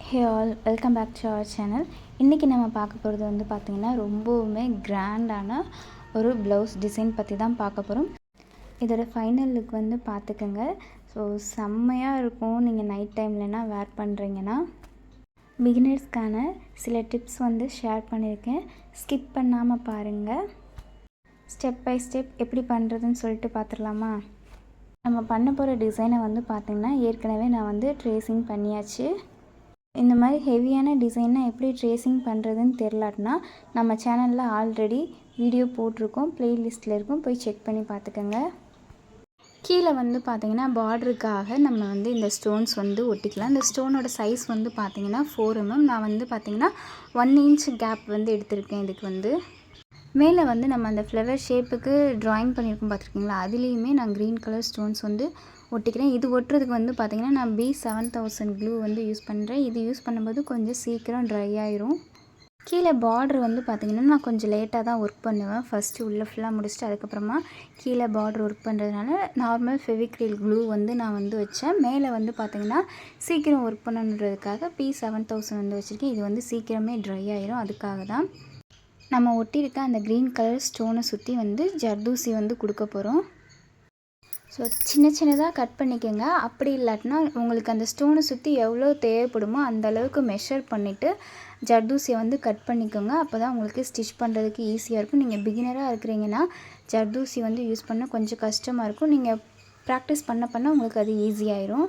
Hey all, welcome back to our channel. இன்றைக்கி நம்ம பார்க்க போகிறது வந்து பார்த்திங்கன்னா ரொம்பவுமே கிராண்டான ஒரு ப்ளவுஸ் டிசைன் பற்றி தான் பார்க்க போகிறோம். இதோட ஃபைனல் லுக் வந்து பார்த்துக்கோங்க. ஸோ செம்மையாக இருக்கும். நீங்கள் நைட் டைம்லனா வேர் பண்ணுறீங்கன்னா பிகினர்ஸ்க்கான சில டிப்ஸ் வந்து ஷேர் பண்ணியிருக்கேன். ஸ்கிப் பண்ணாமல் பாருங்கள். ஸ்டெப் பை ஸ்டெப் எப்படி பண்ணுறதுன்னு சொல்லிட்டு பார்த்துடலாமா? நம்ம பண்ண போகிற டிசைனை வந்து பார்த்திங்கன்னா ஏற்கனவே நான் வந்து ட்ரேசிங் பண்ணியாச்சு. இந்த மாதிரி ஹெவியான டிசைனை எப்படி ட்ரேசிங் பண்ணுறதுன்னு தெரிலாட்டினா நம்ம சேனலில் ஆல்ரெடி வீடியோ போட்டிருக்கோம், ப்ளேலிஸ்ட்டில் இருக்கும், போய் செக் பண்ணி பார்த்துக்கோங்க. கீழே வந்து பார்த்திங்கன்னா பார்டருக்காக நம்ம வந்து இந்த ஸ்டோன்ஸ் வந்து ஒட்டிக்கலாம். இந்த ஸ்டோனோட சைஸ் வந்து பார்த்திங்கன்னா 4 mm. நான் வந்து பார்த்திங்கன்னா 1 inch கேப் வந்து எடுத்திருக்கேன். இதுக்கு வந்து மேலே வந்து நம்ம அந்த ஃப்ளவர் ஷேப்புக்கு ட்ராயிங் பண்ணியிருக்கோம் பார்த்துருக்கீங்களா, அதுலேயுமே நான் க்ரீன் கலர் ஸ்டோன்ஸ் வந்து ஒட்டிக்கிறேன். இது ஒட்டுறதுக்கு வந்து பார்த்திங்கன்னா நான் B7000 க்ளூ வந்து யூஸ் பண்ணுறேன். இது யூஸ் பண்ணும்போது கொஞ்சம் சீக்கிரம் ட்ரை ஆயிரும். கீழே பார்ட்ரு வந்து பார்த்திங்கன்னா நான் கொஞ்சம் லேட்டாக தான் ஒர்க் பண்ணுவேன். ஃபஸ்ட்டு உள்ளே ஃபுல்லாக முடிச்சுட்டு அதுக்கப்புறமா கீழே பார்ட்ரு ஒர்க் பண்ணுறதுனால நார்மல் ஃபெவிக்ரில் க்ளூ வந்து நான் வந்து வச்சேன். மேலே வந்து பார்த்திங்கன்னா சீக்கிரம் ஒர்க் பண்ணணுன்றதுக்காக P7000 வந்து வச்சுருக்கேன். இது வந்து சீக்கிரமே ட்ரை ஆயிரும். அதுக்காக தான் நம்ம ஒட்டியிருக்க அந்த க்ரீன் கலர் ஸ்டோனை சுற்றி வந்து ஜர்தூசி வந்து கொடுக்க போகிறோம். ஸோ சின்ன சின்னதாக கட் பண்ணிக்கோங்க. அப்படி இல்லாட்டினா உங்களுக்கு அந்த ஸ்டோனை சுற்றி எவ்வளோ தேவைப்படுமோ அந்த அளவுக்கு மெஷர் பண்ணிவிட்டு ஜர்தூசியை வந்து கட் பண்ணிக்கோங்க. அப்போ தான் உங்களுக்கு ஸ்டிச் பண்ணுறதுக்கு ஈஸியாக இருக்கும். நீங்கள் பிகினராக இருக்கிறீங்கன்னா ஜர்தூசி வந்து யூஸ் பண்ண கொஞ்சம் கஷ்டமாக இருக்கும். நீங்கள் ப்ராக்டிஸ் பண்ண உங்களுக்கு அது ஈஸியாயிரும்.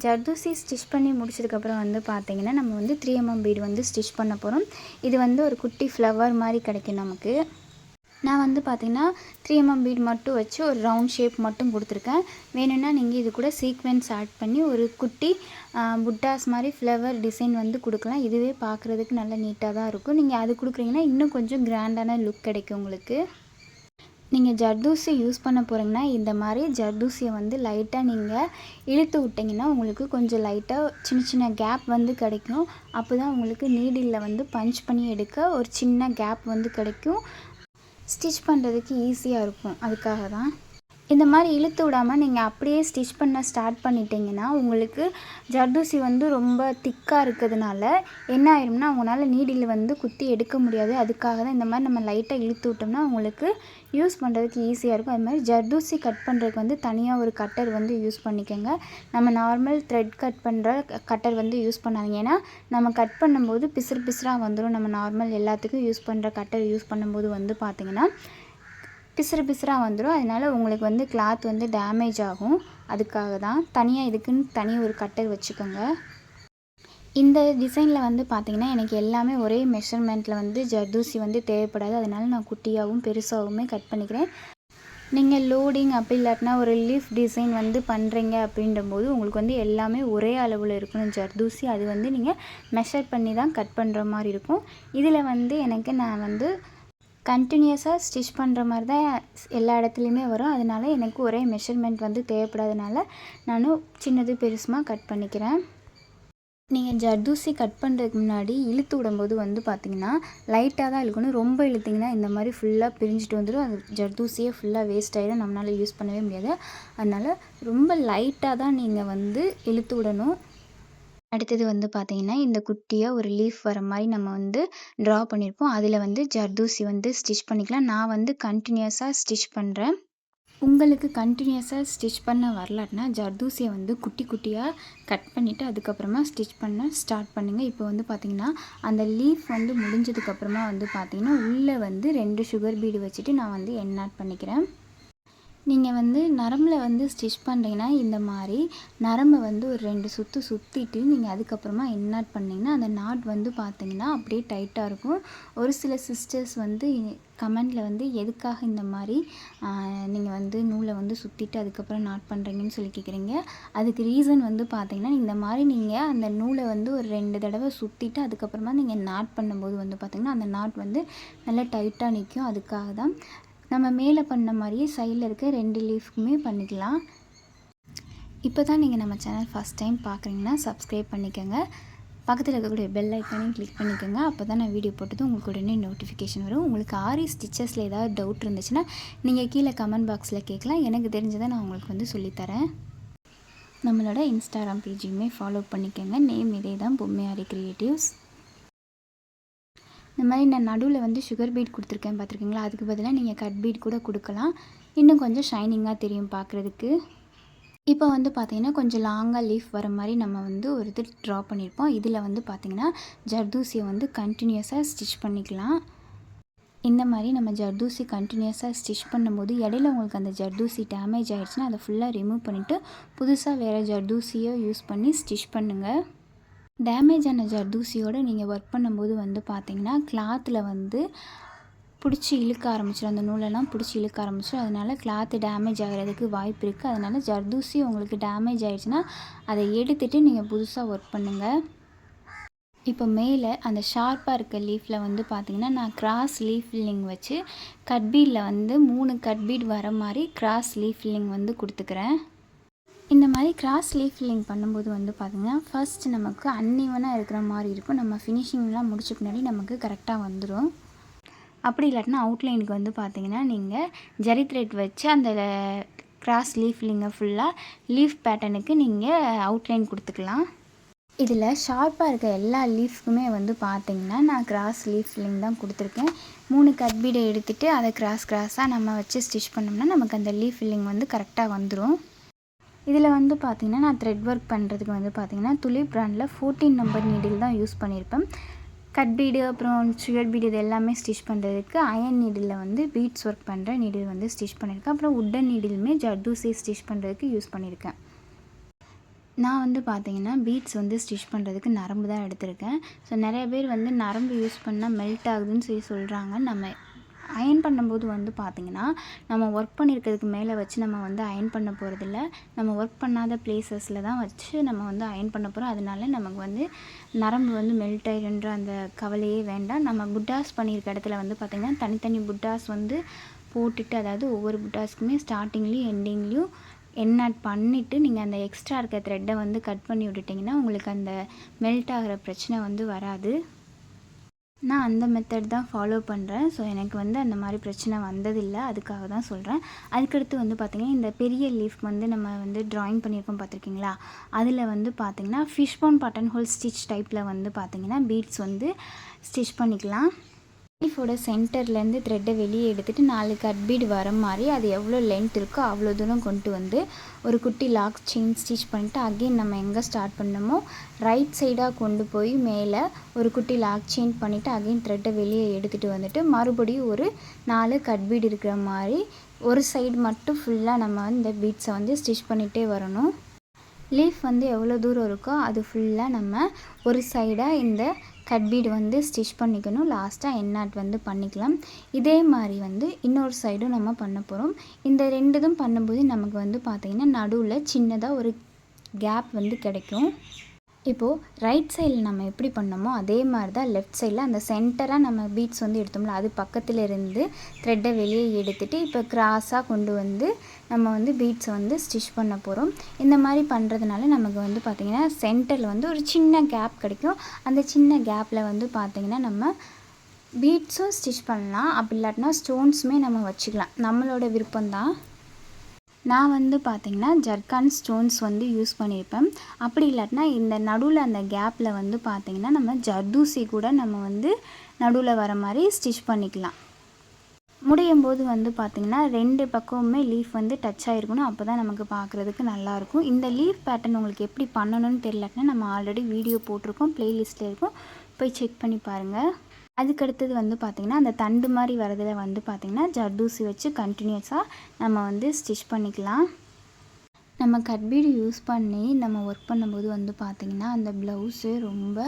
ஜர்தூசி ஸ்டிச் பண்ணி முடிச்சதுக்கப்புறம் வந்து பார்த்திங்கன்னா நம்ம வந்து 3 mm பீடு வந்து ஸ்டிச் பண்ண போகிறோம். இது வந்து ஒரு குட்டி ஃப்ளவர் மாதிரி கிடைக்கும் நமக்கு. நான் வந்து பார்த்திங்கன்னா 3 mm பீட் மட்டும் வச்சு ஒரு ரவுண்ட் ஷேப் மட்டும் கொடுத்துருக்கேன். வேணும்னா நீங்கள் இது கூட சீக்வென்ஸ் ஆட் பண்ணி ஒரு குட்டி புட்டாஸ் மாதிரி ஃப்ளவர் டிசைன் வந்து கொடுக்கலாம். இதுவே பார்க்குறதுக்கு நல்ல நீட்டாக தான் இருக்கும். நீங்கள் அது கொடுக்குறீங்கன்னா இன்னும் கொஞ்சம் கிராண்டான லுக் கிடைக்கும் உங்களுக்கு. நீங்கள் ஜர்தூசி யூஸ் பண்ண போகிறீங்கன்னா இந்த மாதிரி ஜர்தூசியை வந்து லைட்டாக நீங்கள் இழுத்து விட்டிங்கன்னா உங்களுக்கு கொஞ்சம் லைட்டாக சின்ன சின்ன கேப் வந்து கிடைக்கும். அப்போ தான் உங்களுக்கு நீடிலில் வந்து பஞ்ச் பண்ணி எடுக்க ஒரு சின்ன கேப் வந்து கிடைக்கும். ஸ்டிச் பண்ணுறதுக்கு ஈஸியாக இருக்கும். அதுக்காக தான் இந்த மாதிரி இழுத்து விடாமல் நீங்கள் அப்படியே ஸ்டிச் பண்ண ஸ்டார்ட் பண்ணிட்டீங்கன்னா உங்களுக்கு ஜர்தூசி வந்து ரொம்ப திக்காக இருக்கிறதுனால என்ன ஆயிரும்னா உங்களால் நீடில் வந்து குத்தி எடுக்க முடியாது. அதுக்காக தான் இந்த மாதிரி நம்ம லைட்டாக இழுத்து விட்டோம்னா உங்களுக்கு யூஸ் பண்ணுறதுக்கு ஈஸியாக இருக்கும். அது மாதிரி ஜர்தூசி கட் பண்ணுறதுக்கு வந்து தனியாக ஒரு கட்டர் வந்து யூஸ் பண்ணிக்கோங்க. நம்ம நார்மல் த்ரெட் கட் பண்ணுற கட்டர் வந்து யூஸ் பண்ணாதீங்க. ஏன்னா நம்ம கட் பண்ணும்போது பிசுறாக வந்துடும். நம்ம நார்மல் எல்லாத்துக்கும் யூஸ் பண்ணுற கட்டர் யூஸ் பண்ணும்போது வந்து பார்த்திங்கன்னா பிசுறாக வந்துடும். அதனால் உங்களுக்கு வந்து கிளாத் வந்து டேமேஜ் ஆகும். அதுக்காக தான் தனியாக இதுக்குன்னு தனி ஒரு கட்டர் வச்சுக்கோங்க. இந்த டிசைனில் வந்து பார்த்திங்கன்னா எனக்கு எல்லாமே ஒரே மெஷர்மெண்ட்டில் வந்து ஜர்தூசி வந்து தேவைப்படாது. அதனால் நான் குட்டியாகவும் பெருசாகவுமே கட் பண்ணிக்கிறேன். நீங்கள் லோடிங் அப்படி இல்லாட்டினா ஒரு லீஃப் டிசைன் வந்து பண்ணுறீங்க அப்படின்றபோது உங்களுக்கு வந்து எல்லாமே ஒரே அளவில் இருக்கணும் ஜர்தூசி. அது வந்து நீங்கள் மெஷர் பண்ணி தான் கட் பண்ணுற மாதிரி இருக்கும். இதில் வந்து நான் வந்து கண்டினியூஸாக ஸ்டிச் பண்ணுற மாதிரி தான் எல்லா இடத்துலையுமே வரும். அதனால் எனக்கு ஒரே மெஷர்மெண்ட் வந்து தேவைப்படாதனால நானும் சின்னது பெருசுமாக கட் பண்ணிக்கிறேன். நீங்கள் ஜர்தூசி கட் பண்ணுறதுக்கு முன்னாடி இழுத்து விடும்போது வந்து பார்த்திங்கன்னா லைட்டாக தான் இழுக்கணும். ரொம்ப இழுத்திங்கன்னா இந்த மாதிரி ஃபுல்லாக பிரிஞ்சுட்டு வந்துடும். அது ஜர்தூசியே ஃபுல்லாக வேஸ்ட் ஆகிடும். நம்மளால் யூஸ் பண்ணவே முடியாது. அதனால் ரொம்ப லைட்டாக தான் நீங்கள் வந்து இழுத்து விடணும். அடுத்தது வந்து பார்த்திங்கன்னா இந்த குட்டியாக ஒரு லீஃப் வர மாதிரி நம்ம வந்து ட்ரா பண்ணியிருப்போம். அதில் வந்து ஜர்தூசி வந்து ஸ்டிச் பண்ணிக்கலாம். நான் வந்து கண்டினியூஸாக ஸ்டிச் பண்ணுறேன். உங்களுக்கு கண்டினியூஸாக ஸ்டிச் பண்ண வரலாட்டினா ஜர்தூசியை வந்து குட்டி குட்டியாக கட் பண்ணிவிட்டு அதுக்கப்புறமா ஸ்டிச் பண்ண ஸ்டார்ட் பண்ணுங்கள். இப்போ வந்து பார்த்திங்கன்னா அந்த லீஃப் வந்து முடிஞ்சதுக்கப்புறமா வந்து பார்த்திங்கன்னா உள்ளே வந்து 2 சுகர் பீடு வச்சுட்டு நான் வந்து ஆட் பண்ணிக்கிறேன். நீங்கள் வந்து நரம்பில் வந்து ஸ்டிச் பண்ணுறீங்கன்னா இந்த மாதிரி நரம்பை வந்து ஒரு 2 சுற்று சுற்றிட்டு நீங்கள் அதுக்கப்புறமா ஆட் பண்ணிங்கன்னா அந்த நாட் வந்து பார்த்திங்கன்னா அப்படியே டைட்டாக இருக்கும். ஒரு சில சிஸ்டர்ஸ் வந்து கமெண்டில் வந்து எதுக்காக இந்த மாதிரி நீங்கள் வந்து நூலை வந்து சுற்றிட்டு அதுக்கப்புறம் நாட் பண்ணுறீங்கன்னு சொல்லி கேட்குறீங்க. அதுக்கு ரீசன் வந்து பார்த்திங்கன்னா இந்த மாதிரி நீங்கள் அந்த நூலை வந்து ஒரு 2 தடவை சுற்றிட்டு அதுக்கப்புறமா நீங்கள் நாட் பண்ணும்போது வந்து பார்த்திங்கன்னா அந்த நாட் வந்து நல்லா டைட்டாக நிற்கும். அதுக்காக தான் நம்ம மேலே பண்ண மாதிரியே சைடில் இருக்க 2 லீஃப்க்குமே பண்ணிக்கலாம். இப்போ தான் நீங்கள் நம்ம சேனல் ஃபஸ்ட் டைம் பார்க்குறீங்கன்னா சப்ஸ்கிரைப் பண்ணிக்கோங்க. பக்கத்தில் இருக்கக்கூடிய பெல் ஐக்கானையும் கிளிக் பண்ணிக்கோங்க. அப்போ தான் நான் வீடியோ போட்டதும் உங்களுக்கு உடனே நோட்டிஃபிகேஷன் வரும். உங்களுக்கு ஆரி ஸ்டிச்சஸில் ஏதாவது டவுட் இருந்துச்சுன்னா நீங்கள் கீழே கமெண்ட் பாக்ஸில் கேட்கலாம். எனக்கு தெரிஞ்சதை நான் உங்களுக்கு வந்து சொல்லித்தரேன். நம்மளோட இன்ஸ்டாகிராம் பேஜையுமே ஃபாலோ பண்ணிக்கோங்க. நேம் இதே தான், பொம்மையாரி கிரியேட்டிவ்ஸ். இந்த மாதிரி நான் நடுவில் வந்து சுகர் பீட் கொடுத்துருக்கேன் பார்த்துருக்கீங்களா, அதுக்கு பதிலாக நீங்கள் கட் பீட் கூட கொடுக்கலாம். இன்னும் கொஞ்சம் ஷைனிங்காக தெரியும் பார்க்குறதுக்கு. இப்போ வந்து பார்த்திங்கன்னா கொஞ்சம் லாங்காக லீஃப் வர மாதிரி நம்ம வந்து ஒரு இது ட்ரா பண்ணியிருப்போம். இதில் வந்து பார்த்திங்கன்னா ஜர்தூசியை வந்து கண்டினியூஸாக ஸ்டிச் பண்ணிக்கலாம். இந்த மாதிரி நம்ம ஜர்தூசி கண்டினியூஸாக ஸ்டிச் பண்ணும்போது இடையில உங்களுக்கு அந்த ஜர்தூசி டேமேஜ் ஆகிடுச்சுன்னா அதை ஃபுல்லாக ரிமூவ் பண்ணிவிட்டு புதுசாக வேறு ஜர்தூசியோ யூஸ் பண்ணி ஸ்டிச் பண்ணுங்கள். டேமேஜ் ஆன ஜர்தூசியோடு நீங்கள் ஒர்க் பண்ணும்போது வந்து பார்த்திங்கன்னா கிளாத்தில் வந்து பிடிச்சி இழுக்க ஆரம்பிச்சிடும், அந்த நூலெல்லாம் பிடிச்சி இழுக்க ஆரம்பிச்சிடும். அதனால் கிளாத்து டேமேஜ் ஆகிறதுக்கு வாய்ப்பு இருக்குது. அதனால் ஜர்தூசி உங்களுக்கு டேமேஜ் ஆகிடுச்சுன்னா அதை எடுத்துகிட்டு நீங்கள் புதுசாக ஒர்க் பண்ணுங்கள். இப்போ மேலே அந்த ஷார்ப்பாக இருக்க லீஃபில் வந்து பார்த்திங்கன்னா நான் கிராஸ் லீஃப் ஃபில்லிங் வச்சு கட்பீடில் வந்து 3 கட்பீட் வர மாதிரி கிராஸ் லீஃப் ஃபில்லிங் வந்து கொடுத்துக்கிறேன். இந்த மாதிரி கிராஸ் லீஃப் ஃபில்லிங் பண்ணும்போது வந்து பார்த்திங்கன்னா ஃபர்ஸ்ட் நமக்கு அன்இவனாக இருக்கிற மாதிரி இருக்கும். நம்ம ஃபினிஷிங்லாம் முடிச்ச பின்னாடி நமக்கு கரெக்டாக வந்துடும். அப்படி இல்லாட்டினா அவுட்லைனுக்கு வந்து பார்த்திங்கன்னா நீங்கள் ஜரி த்ரெட் வச்சு அந்த கிராஸ் லீஃப் ஃபில்லிங்கை ஃபுல்லாக லீஃப் பேட்டர்னுக்கு நீங்கள் அவுட்லைன் கொடுத்துக்கலாம். இதில் ஷார்ப்பாக இருக்க எல்லா லீஃப்க்குமே வந்து பார்த்திங்கன்னா நான் கிராஸ் லீஃப் ஃபில்லிங் தான் கொடுத்துருக்கேன். 3 கட்பீடை எடுத்துகிட்டு அதை கிராஸாக நம்ம வச்சு ஸ்டிச் பண்ணோம்னா நமக்கு அந்த லீஃப் ஃபில்லிங் வந்து கரெக்டாக வந்துடும். இதில் வந்து பார்த்திங்கன்னா நான் த்ரெட் ஒர்க் பண்ணுறதுக்கு வந்து பார்த்திங்கன்னா துலிப் பிராண்டில் 14 நம்பர் நீடில் தான் யூஸ் பண்ணியிருப்பேன். கட் பீடு அப்புறம் சுகர் பீடு இது எல்லாமே ஸ்டிச் பண்ணுறதுக்கு அயன் நீடில் வந்து பீட்ஸ் ஒர்க் பண்ணுற நீடில் வந்து ஸ்டிச் பண்ணியிருக்கேன். அப்புறம் உட்டன் நீடிலுமே ஜர்தூசி ஸ்டிச் பண்ணுறதுக்கு யூஸ் பண்ணியிருக்கேன். நான் வந்து பார்த்திங்கன்னா பீட்ஸ் வந்து ஸ்டிச் பண்ணுறதுக்கு நரம்பு தான் எடுத்திருக்கேன். ஸோ நிறைய பேர் வந்து நரம்பு யூஸ் பண்ணால் மெல்ட் ஆகுதுன்னு சொல்கிறாங்க. நம்ம அயன் பண்ணும்போது வந்து பார்த்திங்கன்னா நம்ம ஒர்க் பண்ணியிருக்கிறதுக்கு மேலே வச்சு நம்ம வந்து அயன் பண்ண போகிறதில்ல. நம்ம ஒர்க் பண்ணாத பிளேசஸில் தான் வச்சு நம்ம வந்து அயன் பண்ண போகிறோம். அதனால நமக்கு வந்து நரம்பு வந்து மெல்ட் ஆகிடுன்ற அந்த கவலையே வேண்டாம். நம்ம புட்டாஸ் பண்ணியிருக்க இடத்துல வந்து பார்த்திங்கன்னா தனித்தனி புட்டாஸ் வந்து போட்டுட்டு, அதாவது ஒவ்வொரு புட்டாஸ்க்குமே ஸ்டார்டிங்லேயும் எண்டிங்லேயும் எண்ணாட் பண்ணிவிட்டு நீங்கள் அந்த எக்ஸ்ட்ரா இருக்க த்ரெட்டை வந்து கட் பண்ணி விட்டுட்டிங்கன்னா உங்களுக்கு அந்த மெல்ட் ஆகிற பிரச்சனை வந்து வராது. நான் அந்த மெத்தட் தான் ஃபாலோ பண்ணுறேன். ஸோ எனக்கு வந்து அந்த மாதிரி பிரச்சனை வந்ததில்லை, அதுக்காக தான் சொல்கிறேன். அதுக்கடுத்து வந்து பார்த்திங்கன்னா இந்த பெரிய லீஃப் வந்து நம்ம வந்து ட்ராயிங் பண்ணியிருக்கோம் பார்த்துருக்கீங்களா, அதில் வந்து பார்த்திங்கன்னா fish bone button whole stitch டைப்பில் வந்து பார்த்திங்கன்னா பீட்ஸ் வந்து ஸ்டிச் பண்ணிக்கலாம். லீஃபோட சென்டர்லேருந்து த்ரெட்டை வெளியே எடுத்துகிட்டு 4 கட் பீட் வர மாதிரி அது எவ்வளோ லென்த் இருக்கோ அவ்வளோ தூரம் கொண்டு வந்து ஒரு குட்டி லாக் செயின் ஸ்டிச் பண்ணிவிட்டு அகெயின் நம்ம எங்கே ஸ்டார்ட் பண்ணமோ ரைட் சைடாக கொண்டு போய் மேலே ஒரு குட்டி லாக் செயின் பண்ணிவிட்டு அகெயின் த்ரெட்டை வெளியே எடுத்துகிட்டு வந்துட்டு மறுபடியும் ஒரு 4 கட் பீட் இருக்கிற மாதிரி ஒரு சைடு மட்டும் ஃபுல்லாக நம்ம இந்த பீட்ஸை வந்து ஸ்டிச் பண்ணிகிட்டே வரணும். லீஃப் வந்து எவ்வளோ தூரம் இருக்கோ அது ஃபுல்லாக நம்ம ஒரு சைடாக இந்த கட் பீடு வந்து ஸ்டிச் பண்ணிக்கணும். லாஸ்ட்டாக எண்ணாட் வந்து பண்ணிக்கலாம். இதே மாதிரி வந்து இன்னொரு சைடும் நம்ம பண்ண போகிறோம். இந்த 2 பண்ணும்போது நமக்கு வந்து பார்த்திங்கன்னா நடுவில் சின்னதாக ஒரு கேப் வந்து கிடைக்கும். இப்போது ரைட் சைடில் நம்ம எப்படி பண்ணோமோ அதே மாதிரி தான் லெஃப்ட் சைடில் அந்த சென்டராக நம்ம பீட்ஸ் வந்து எடுத்தோம்ல அது பக்கத்தில் இருந்து த்ரெட்டை வெளியே எடுத்துகிட்டு இப்போ கிராஸாக கொண்டு வந்து நம்ம வந்து பீட்ஸை வந்து ஸ்டிச் பண்ண போகிறோம். இந்த மாதிரி பண்ணுறதுனால நமக்கு வந்து பார்த்திங்கன்னா சென்டரில் வந்து ஒரு சின்ன கேப் கிடைக்கும். அந்த சின்ன கேப்பில் வந்து பார்த்திங்கன்னா நம்ம பீட்ஸும் ஸ்டிச் பண்ணலாம். அப்படி இல்லாட்டினா ஸ்டோன்ஸுமே நம்ம வச்சுக்கலாம், நம்மளோட விருப்பம்தான். நான் வந்து பார்த்திங்கன்னா ஜர்கான் ஸ்டோன்ஸ் வந்து யூஸ் பண்ணியிருப்பேன். அப்படி இல்லாட்டினா இந்த நடுவில் அந்த கேப்பில் வந்து பார்த்திங்கன்னா நம்ம ஜர்தூசி கூட நம்ம வந்து நடுவில் வர மாதிரி ஸ்டிச் பண்ணிக்கலாம். முடியும் போது வந்து பார்த்திங்கன்னா 2 பக்கமுமே லீஃப் வந்து டச் ஆகிருக்கணும். அப்போ தான் நமக்கு பார்க்குறதுக்கு நல்லாயிருக்கும். இந்த லீஃப் பேட்டர்ன் உங்களுக்கு எப்படி பண்ணணும்னு தெரியலன்னா நம்ம ஆல்ரெடி வீடியோ போட்டிருக்கோம், ப்ளேலிஸ்ட்டில் இருக்கும், போய் செக் பண்ணி பாருங்கள். அதுக்கடுத்தது வந்து பார்த்திங்கன்னா அந்த தண்டு மாதிரி வரதில் வந்து பார்த்திங்கன்னா ஜர்தூசி வச்சு கண்டினியூஸாக நம்ம வந்து ஸ்டிச் பண்ணிக்கலாம். நம்ம கட் பீடு யூஸ் பண்ணி நம்ம ஒர்க் பண்ணும்போது வந்து பார்த்திங்கன்னா அந்த ப்ளவுஸு ரொம்ப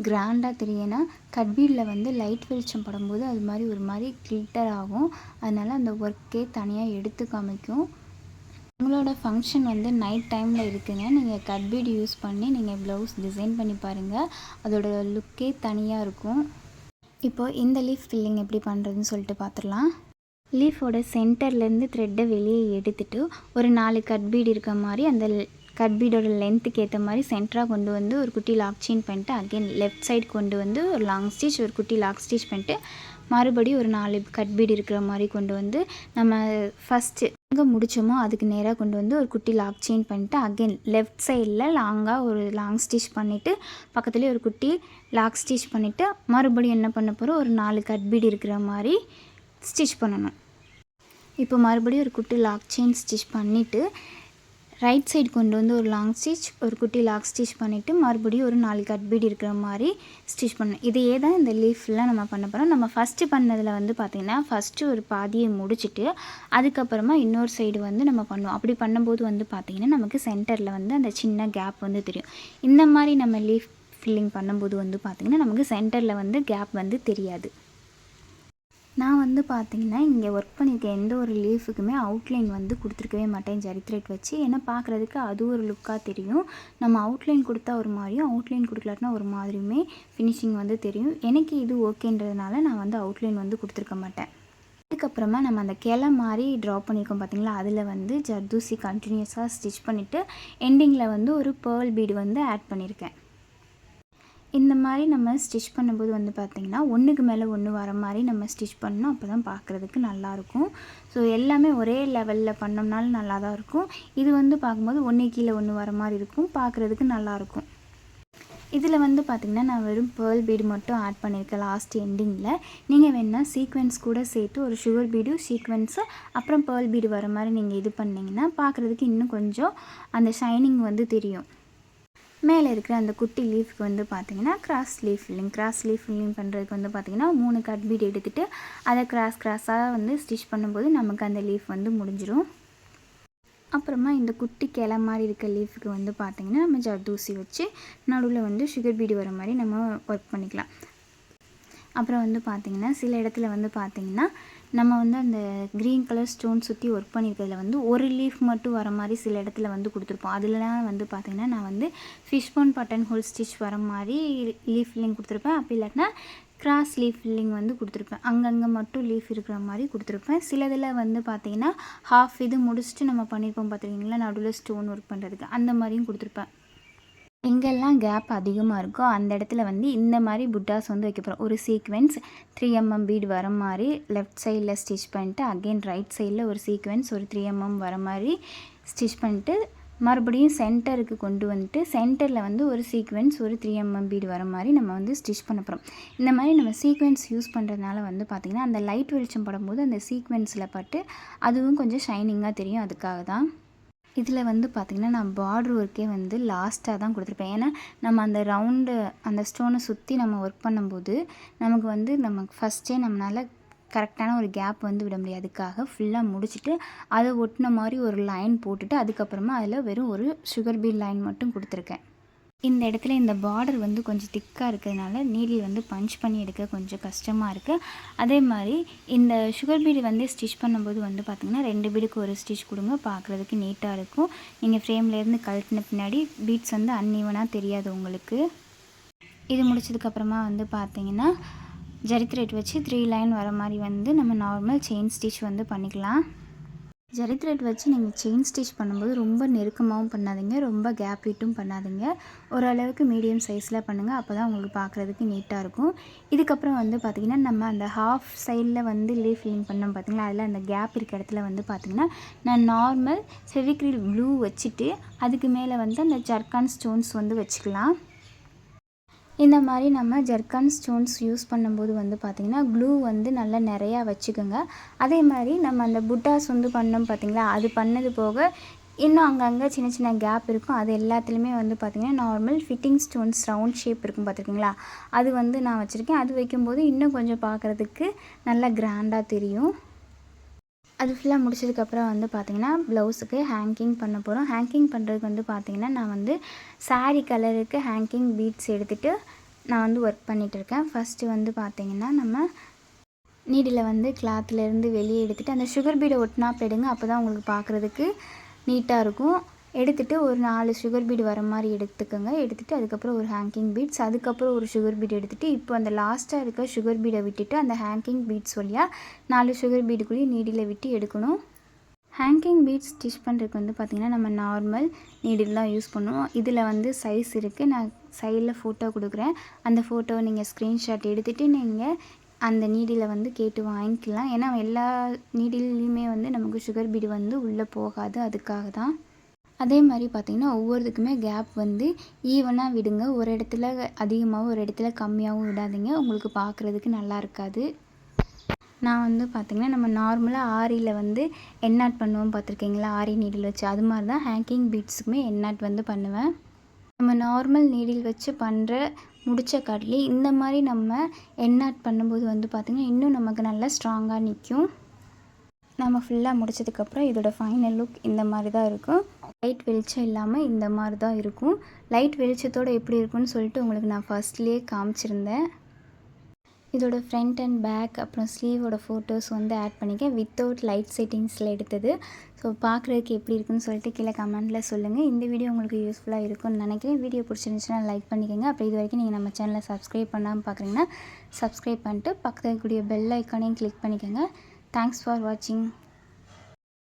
கிராண்டாக தெரியும்னா கட் பீடில் வந்து லைட் வெளிச்சம் படும்போது அது மாதிரி ஒரு மாதிரி கிளிட்டர் ஆகும். அதனால் அந்த ஒர்க்கே தனியாக எடுத்து காமிக்கும். உங்களோட ஃபங்க்ஷன் வந்து நைட் டைமில் இருக்குங்க, நீங்கள் கட் பீடு யூஸ் பண்ணி நீங்கள் ப்ளவுஸ் டிசைன் பண்ணி பாருங்கள், அதோட லுக்கே தனியாக இருக்கும். இப்போது இந்த லீஃப் ஃபில்லிங் எப்படி பண்ணுறதுன்னு சொல்லிட்டு பார்த்துடலாம். லீஃபோட சென்டர்லேருந்து த்ரெட்டை வெளியே எடுத்துகிட்டு ஒரு 4 கட் பீடு இருக்க மாதிரி அந்த கட் பீடோட லென்த்துக்கு ஏற்ற மாதிரி சென்டராக கொண்டு வந்து ஒரு குட்டி லாக் செயின் பண்ணிட்டு அகெயின் லெஃப்ட் சைடு கொண்டு வந்து ஒரு லாங் ஸ்டிச் ஒரு குட்டி லாக் ஸ்டிச் பண்ணிட்டு மறுபடியும் ஒரு 4 கட் பீடு இருக்கிற மாதிரி கொண்டு வந்து நம்ம ஃபஸ்ட்டு எங்கே முடித்தோமோ அதுக்கு நேராக கொண்டு வந்து ஒரு குட்டி லாக் செயின் பண்ணிவிட்டு அகெயின் லெஃப்ட் சைடில் லாங்காக ஒரு லாங் ஸ்டிச் பண்ணிவிட்டு பக்கத்துலேயே ஒரு குட்டி லாக் ஸ்டிச் பண்ணிவிட்டு மறுபடியும் என்ன பண்ண போகிறோம், ஒரு 4 கட் பீடு இருக்கிற மாதிரி ஸ்டிச் பண்ணணும். இப்போ மறுபடியும் ஒரு குட்டி லாக் செயின் ஸ்டிச் பண்ணிவிட்டு ரைட் சைடு கொண்டு வந்து ஒரு லாங் ஸ்டிச் ஒரு குட்டி லாக் ஸ்டிச் பண்ணிவிட்டு மறுபடியும் ஒரு 4 கட் பீடு இருக்கிற மாதிரி ஸ்டிச் பண்ணணும். இதையே தான் இந்த லீஃப்லாம் நம்ம பண்ண போகிறோம். நம்ம ஃபஸ்ட்டு பண்ணதில் வந்து பார்த்திங்கன்னா ஃபஸ்ட்டு ஒரு பாதியை முடிச்சுட்டு அதுக்கப்புறமா இன்னொரு சைடு வந்து நம்ம பண்ணுவோம். அப்படி பண்ணும்போது வந்து பார்த்திங்கன்னா நமக்கு சென்டரில் வந்து அந்த சின்ன கேப் வந்து தெரியும். இந்த மாதிரி நம்ம லீஃப் ஃபில்லிங் பண்ணும்போது வந்து பார்த்திங்கன்னா நமக்கு சென்டரில் வந்து கேப் வந்து தெரியாது. நான் வந்து பார்த்திங்கன்னா இங்கே ஒர்க் பண்ணியிருக்க எந்த ஒரு லீஃபுக்குமே அவுட்லைன் வந்து கொடுத்துருக்கவே மாட்டேன் ஜரி த்ரெட் வச்சு. ஏன்னா பார்க்குறதுக்கு அது ஒரு லுக்காக தெரியும். நம்ம அவுட்லைன் கொடுத்தா ஒரு மாதிரியும் அவுட்லைன் கொடுக்கலாட்டினா ஒரு மாதிரியுமே ஃபினிஷிங் வந்து தெரியும். எனக்கு இது ஓகேன்றதுனால நான் வந்து அவுட்லைன் வந்து கொடுத்துருக்க மாட்டேன். அதுக்கப்புறமா நம்ம அந்த கிளை மாதிரி ட்ரா பண்ணியிருக்கோம் பார்த்திங்களா, அதில் வந்து ஜர்தூசி கண்டினியூஸாக ஸ்டிச் பண்ணிவிட்டு எண்டிங்கில் வந்து ஒரு பேர்ல் பீடு வந்து ஆட் பண்ணியிருக்கேன். இந்த மாதிரி நம்ம ஸ்டிச் பண்ணும்போது வந்து பார்த்திங்கன்னா ஒன்றுக்கு மேலே ஒன்று வர மாதிரி நம்ம ஸ்டிச் பண்ணணும். அப்போ தான் பார்க்குறதுக்கு நல்லாயிருக்கும். ஸோ எல்லாமே ஒரே லெவலில் பண்ணோம்னாலும் நல்லா தான் இருக்கும். இது வந்து பார்க்கும்போது ஒன்று கீழே ஒன்று வர மாதிரி இருக்கும், பார்க்குறதுக்கு நல்லாயிருக்கும். இதில் வந்து பார்த்திங்கன்னா நான் வெறும் பேர்ல் பீடு மட்டும் ஆட் பண்ணியிருக்கேன் லாஸ்ட் எண்டிங்கில். நீங்கள் வேணால் சீக்வென்ஸ் கூட சேர்த்து ஒரு சுகர் பீடு சீக்வென்ஸு அப்புறம் பேர்ல் பீடு வர மாதிரி நீங்கள் இது பண்ணிங்கன்னா பார்க்குறதுக்கு இன்னும் கொஞ்சம் அந்த ஷைனிங் வந்து தெரியும். மேலே இருக்கிற அந்த குட்டி லீஃப்க்கு வந்து பார்த்திங்கன்னா கிராஸ் லீஃப் ஃபில்லிங் பண்ணுறதுக்கு வந்து பார்த்திங்கன்னா 3 கட் பீட் எடுத்துகிட்டு அதை கிராஸாக வந்து ஸ்டிச் பண்ணும்போது நமக்கு அந்த லீஃப் வந்து முடிஞ்சிடும். அப்புறமா இந்த குட்டி கிளை மாதிரி இருக்க லீஃபுக்கு வந்து பார்த்திங்கன்னா நம்ம ஜர்தூசி வச்சு நடுவில் வந்து சுகர் பீடு வர மாதிரி நம்ம ஒர்க் பண்ணிக்கலாம். அப்புறம் வந்து பார்த்திங்கன்னா சில இடத்துல வந்து பார்த்திங்கன்னா நம்ம வந்து அந்த க்ரீன் கலர் ஸ்டோன் சுற்றி ஒர்க் பண்ணியிருக்கிறதுல வந்து ஒரு லீஃப் மட்டும் வர மாதிரி சில இடத்துல வந்து கொடுத்துருப்போம். அதிலலாம் வந்து பார்த்திங்கன்னா நான் வந்து fish bone button whole stitch வர மாதிரி லீஃப் ஃபில்லிங் கொடுத்துருப்பேன். அப்படி இல்லாட்டினா கிராஸ் லீஃப் ஃபில்லிங் வந்து கொடுத்துருப்பேன். அங்கங்கே மட்டும் லீஃப் இருக்கிற மாதிரி கொடுத்துருப்பேன். சிலதில் வந்து பார்த்திங்கன்னா ஹாஃப் இது முடிச்சுட்டு நம்ம பண்ணியிருப்போம் பார்த்துருக்கீங்களா, நடுவில் ஸ்டோன் ஒர்க் பண்ணுறதுக்கு அந்த மாதிரியும் கொடுத்துருப்பேன். எங்கெல்லாம் கேப் அதிகமாக இருக்கோ அந்த இடத்துல வந்து இந்த மாதிரி புட்டாஸ் வந்து வைக்க போகிறோம். ஒரு சீக்வென்ஸ் 3mm பீட் வர மாதிரி லெஃப்ட் சைடில் ஸ்டிச் பண்ணிட்டு அகெயின் ரைட் சைடில் ஒரு சீக்வென்ஸ் ஒரு 3mm வர மாதிரி ஸ்டிச் பண்ணிட்டு மறுபடியும் சென்டருக்கு கொண்டு வந்துட்டு சென்டரில் வந்து ஒரு சீக்வென்ஸ் ஒரு 3mm பீட் வர மாதிரி நம்ம வந்து ஸ்டிச் பண்ண போகிறோம். இந்த மாதிரி நம்ம சீக்வென்ஸ் யூஸ் பண்ணுறதுனால வந்து பார்த்திங்கன்னா அந்த லைட் வெளிச்சம் படும்போது அந்த சீக்வென்ஸில் பட்டு அதுவும் கொஞ்சம் ஷைனிங்காக தெரியும். அதுக்காக தான் இதில் வந்து பார்த்திங்கன்னா நான் பார்டர் ஒர்க்கே வந்து லாஸ்ட்டாக தான் கொடுத்துருப்பேன். ஏன்னா நம்ம அந்த ரவுண்டு அந்த ஸ்டோனை சுற்றி நம்ம ஒர்க் பண்ணும்போது நமக்கு வந்து நமக்கு ஃபஸ்ட்டே நம்மளால் கரெக்டான ஒரு கேப் வந்து விட முடியாது. அதுக்காக ஃபுல்லாக முடிச்சுட்டு அதை ஒட்டின மாதிரி ஒரு லைன் போட்டுட்டு அதுக்கப்புறமா அதில் வெறும் ஒரு சுகர் பீட் லைன் மட்டும் கொடுத்துருக்கேன். இந்த இடத்துல இந்த பார்டர் வந்து கொஞ்சம் திக்காக இருக்கிறதுனால நீடில் வந்து பஞ்ச் பண்ணி எடுக்க கொஞ்சம் கஷ்டமாக இருக்குது. அதே மாதிரி இந்த சுகர் பீடு வந்து ஸ்டிச் பண்ணும்போது வந்து பார்த்திங்கன்னா 2 பீடுக்கு ஒரு ஸ்டிச் கொடுங்க, பார்க்குறதுக்கு நீட்டாக இருக்கும். நீங்கள் ஃப்ரேம்லேருந்து கழட்டின பின்னாடி பீட்ஸ் வந்து அன்ஈவனாக தெரியாது உங்களுக்கு. இது முடிச்சதுக்கப்புறமா வந்து பார்த்திங்கன்னா ஜரி த்ரெட் வச்சு 3 லைன் வர மாதிரி வந்து நம்ம நார்மல் செயின் ஸ்டிச் வந்து பண்ணிக்கலாம். ஜரி த்ரெட் வச்சு நீங்கள் செயின் ஸ்டிச் பண்ணும்போது ரொம்ப நெருக்கமாகவும் பண்ணாதீங்க, ரொம்ப கேப் விட்டும் பண்ணாதீங்க. ஓரளவுக்கு மீடியம் சைஸில் பண்ணுங்கள். அப்போ தான் உங்களுக்கு பார்க்குறதுக்கு நீட்டாக இருக்கும். இதுக்கப்புறம் வந்து பார்த்திங்கன்னா நம்ம அந்த ஹாஃப் சைடில் வந்து லீஃப் ஃபில்லிங் பண்ணோம் பார்த்திங்களா, அதில் அந்த கேப் இருக்க இடத்துல வந்து பார்த்திங்கன்னா நான் நார்மல் ஃபெவிக்ரில் க்ளூ வச்சுட்டு அதுக்கு மேலே வந்து அந்த ஜர்கான் ஸ்டோன்ஸ் வந்து வச்சுக்கலாம். இந்த மாதிரி நம்ம ஜர்கான் ஸ்டோன்ஸ் யூஸ் பண்ணும்போது வந்து பார்த்திங்கன்னா க்ளூ வந்து நல்லா நிறையா வச்சுக்கோங்க. அதே மாதிரி நம்ம அந்த புட்டாஸ் வந்து பண்ணோம் பார்த்திங்களா, அது பண்ணது போக இன்னும் அங்கங்கே சின்ன சின்ன கேப் இருக்கும். அது எல்லாத்துலேயுமே வந்து பார்த்திங்கன்னா normal fitting stones round shape இருக்கும் பார்த்துருக்கீங்களா, அது வந்து நான் வச்சுருக்கேன். அது வைக்கும்போது இன்னும் கொஞ்சம் பார்க்குறதுக்கு நல்லா கிராண்டாக தெரியும். அது ஃபுல்லாக முடிச்சதுக்கப்புறம் வந்து பார்த்திங்கன்னா ப்ளவுஸுக்கு ஹேங்கிங் பண்ண போகிறோம். ஹேங்கிங் பண்ணுறதுக்கு வந்து பார்த்திங்கன்னா நான் வந்து சாரீ கலருக்கு ஹேங்கிங் பீட்ஸ் எடுத்துகிட்டு நான் வந்து ஒர்க் பண்ணிகிட்ருக்கேன். ஃபஸ்ட்டு வந்து பார்த்திங்கன்னா நம்ம நீடில் வந்து கிளாத்துலேருந்து வெளியே எடுத்துகிட்டு அந்த சுகர் பீடை ஒட்டினாப்பில் எடுங்க, அப்போ தான் உங்களுக்கு பார்க்குறதுக்கு நீட்டாக இருக்கும். எடுத்துகிட்டு ஒரு 4 சுகர் பீடு வர மாதிரி எடுத்துக்கோங்க. எடுத்துகிட்டு அதுக்கப்புறம் ஒரு ஹேங்கிங் பீட்ஸ், அதுக்கப்புறம் ஒரு சுகர் பீடு எடுத்துகிட்டு இப்போ அந்த லாஸ்ட்டாக இருக்க சுகர் பீடை விட்டுட்டு அந்த ஹேங்கிங் பீட்ஸ் வழியாக 4 சுகர் பீடுக்குள்ளேயும் நீடில் விட்டு எடுக்கணும். ஹேங்கிங் பீட்ஸ் ஸ்டிச் பண்ணுறதுக்கு வந்து பார்த்திங்கன்னா நம்ம நார்மல் நீடில் தான் யூஸ் பண்ணுவோம். இதில் வந்து சைஸ் இருக்குது. நான் சைடில் ஃபோட்டோ கொடுக்குறேன். அந்த ஃபோட்டோவை நீங்கள் ஸ்க்ரீன்ஷாட் எடுத்துகிட்டு நீங்கள் அந்த நீடில் வந்து கேட்டு வாங்கிக்கலாம். ஏன்னா எல்லா நீடில்லையுமே வந்து நமக்கு சுகர் பீடு வந்து உள்ளே போகாது. அதுக்காக தான். அதே மாதிரி பார்த்திங்கன்னா ஒவ்வொருத்துக்குமே கேப் வந்து ஈவனாக விடுங்க. ஒரு இடத்துல அதிகமாகவும் ஒரு இடத்துல கம்மியாகவும் விடாதீங்க. உங்களுக்கு பார்க்குறதுக்கு நல்லா இருக்காது. நான் வந்து பார்த்திங்கன்னா நம்ம நார்மலாக ஆரியில் வந்து எண்ணாட் பண்ணுவோம் பார்த்துருக்கீங்களா, ஆரி நீடில் வச்சு. அது மாதிரி தான் ஹேங்கிங் பீட்ஸுக்குமே எண்ணாட் வந்து பண்ணுவேன். நம்ம நார்மல் நீடில் வச்சு பண்ணுற முடிச்ச காட்டிலே இந்த மாதிரி நம்ம எண்ணாட் பண்ணும்போது வந்து பார்த்திங்கன்னா இன்னும் நமக்கு நல்லா ஸ்ட்ராங்காக நிற்கும். நம்ம ஃபுல்லாக முடிச்சதுக்கப்புறம் இதோட ஃபைனல் லுக் இந்த மாதிரி தான் இருக்கும். லைட் வெளிச்சம் இல்லாமல் இந்த மாதிரி தான் இருக்கும். லைட் வெளிச்சத்தோடு எப்படி இருக்குன்னு சொல்லிட்டு உங்களுக்கு நான் ஃபர்ஸ்ட்லேயே காமிச்சிருந்தேன். இதோட ஃப்ரண்ட் அண்ட் பேக் அப்புறம் ஸ்லீவோட ஃபோட்டோஸ் வந்து ஆட் பண்ணிக்கேன். வித்தவுட் லைட் செட்டிங்ஸில் எடுத்தது. ஸோ பார்க்குறதுக்கு எப்படி இருக்குன்னு சொல்லிட்டு கீழே கமெண்ட்டில் சொல்லுங்கள். இந்த வீடியோ உங்களுக்கு யூஸ்ஃபுல்லாக இருக்கும்னு நினைக்கிறேன். வீடியோ பிடிச்சிருந்துச்சுன்னா லைக் பண்ணிக்கோங்க. அப்போ இது வரைக்கும் நீங்கள் நம்ம சேனலை சப்ஸ்கிரைப் பண்ணாமல் பார்க்குறீங்கன்னா சப்ஸ்கிரைப் பண்ணிட்டு பக்கத்தில் இருக்கக்கூடிய பெல் ஐக்கானையும் கிளிக் பண்ணிக்கோங்க. தேங்க்ஸ் ஃபார் வாட்சிங்.